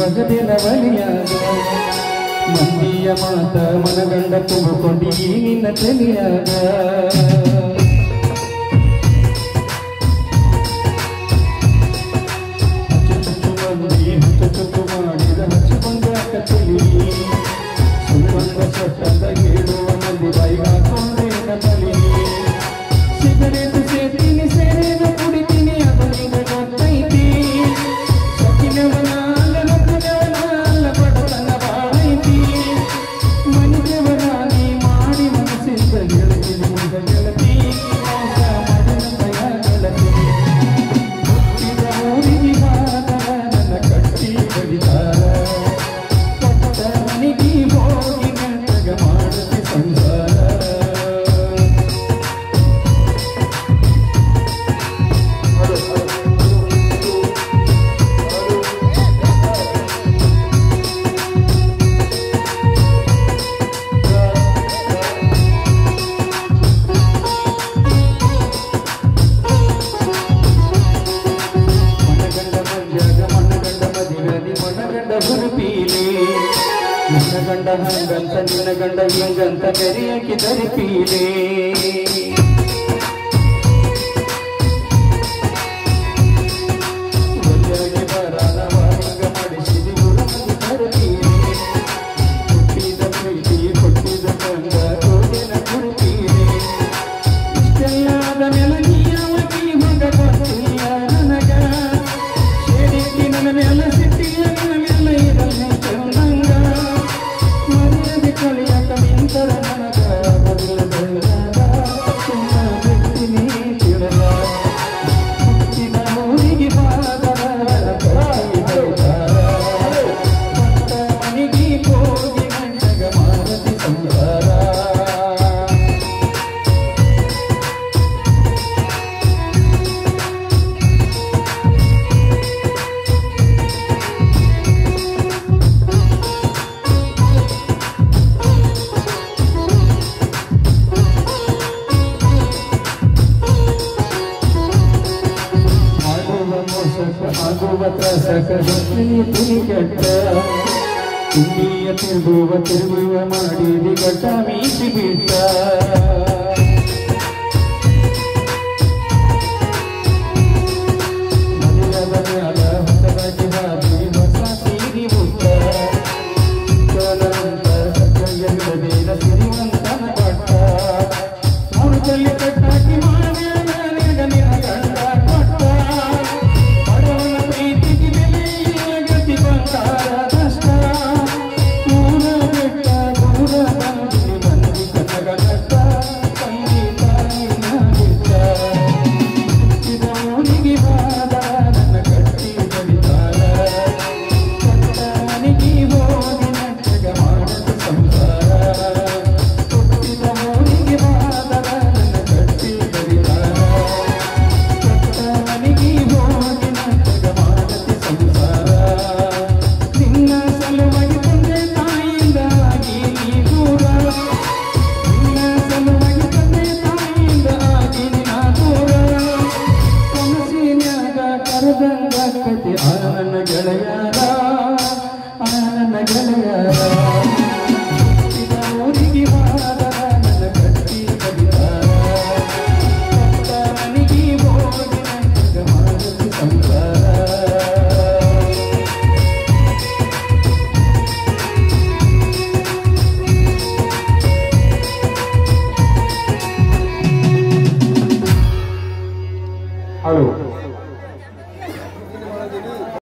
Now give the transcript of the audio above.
ಒಗದಿನ ಬಲಿಯಾಗ ಮಂದಿಯ ಮಾತ ಮನಗಂಡ ತುಂಬಿಕೊಂಡಿ ನಿನ್ನ ತಲೆಯಾಗ ಚುಚ್ಚು ಮಾಡಿದ ಹಚ್ಚು ಬಂದಾಕ ತಲಿ ಸುಮ್ಮಂದ ಸೊಟ್ಟದ ಹೇಳುವ ಮಂದಿ ಬಾಯಿಗೆ ಹಾಕೊಂಡೇನ ತಲಿ ಸಿಗರೇಟ್ ಸೇತೀನಿ ಸೇರೇನ ಕುಡಿತೀನಿ ಅದು ನಿಂಗೆ ಗೊತ್ತೈತಿ ಸೊಕ್ಕಿನವನಲ್ಲ ನಕ್ಕನವನಲ್ಲ ಬಡತನ ಬಾಳೈತಿ ಮನಿದೇವರಾಗಿ ಮಾಡಿ ಮನಸ್ಸಿಂದ ಗೆಳತಿನಿ ಮುಂದ ಗೆಳತಿ ಮೋಸ ಮಾಡಿದ ಗೆಳತಿ ಹುಟ್ಟಿದ ಊರಿಗೆ ಬಾದರ ನನ್ನ ಕಟ್ಟಿ ಬಡಿದಾರ ಕೊಟ್ಟ ಮನಿಗೆ ಹೋಗಿ ಗಂಟಗ ಮಾಡುತ್ತೆ ಸಂಸಾರ ನಿನ್ನ ಗಂಡ ಹಂಗಂತ ನಿನ್ನ ಗಂಡ ಹಿಂಗಂತ ಕರಿಯಾಕಿ ಧರಿಪೀಲೆ ಒಂದಾಗಿ ಬರಾನವ ಹಿಂಗ ಮಾಡಿಸಿದಿ ಉರಮದಿ ಧರಿಪೀಲೆ ಹುಟ್ಟಿದ ಪ್ರೀತಿ ಕೊಟ್ಟಿದ ಗಂಡ ಕೋಗಿನ ಕುರುಪೀಲೆ ಇಷ್ಟೆಲ್ಲಾದ ಮೇಲೆ ನೀಯಾವಕಿ ಮಗ ಗೊತ್ತಿಲ್ಲ ನನಗ ಸೇರಿಸಿ ನನ್ನ ಮೇಲೆ ಸಿಟ್ಟಿಲ್ಲ ನನ್ನ ಮೇಲೆ ಇರಲಿ ಚಂದಂಗ ಮರ್ಯಾದೆ ಕಳಿಯಕ ನಿಂತರ ನನಗ ಬದಲದ ಸುಮ್ಮ ಬಿಡ್ತೀನಿ ತಿಳಲ ಹುಟ್ಟಿದ ಊರಿಗೆ ಬಾದರ ಕಟ್ಟಿ ಬೈದಾರ ಕೊಟ್ಟ ಮನಿಗೆ ಹೋಗಿ ಗಂಟಗ ಮಾಡತಿ ಸಂಸಾರ ಆಗುವ ತ್ರಸಕ ಗೊತ್ತಿನಿ ತುನಿ ಕೆಟ್ಟ ತುಂಬಿಯ ತಿರುಗುವ ಮಾಡಿದಿ ಗಟ್ಟ ಮೀಸಿ ಬಿಟ್ಟ ಮದುವೆದ ಮ್ಯಾಲ ಹೊಸದಾಗಿ ಹಾದಿ ಹೊಸ ಸೀರಿ ಮುಟ್ಟ ಚಲಂತ ಸಕ್ಕಯ್ಯದೇನ ಸಿರಿವಂತನ ಪಟ್ಟ ಮೂರು ಚಲ್ಲಿ ಕಟ್ಟಾಕಿ ಮಾಡ್ಯಾನ ನಿನಗ ನಿನ್ನ ಗಂಡ ಕೊಟ್ಟ ನನ್ನ ಗೆಳೆಯರ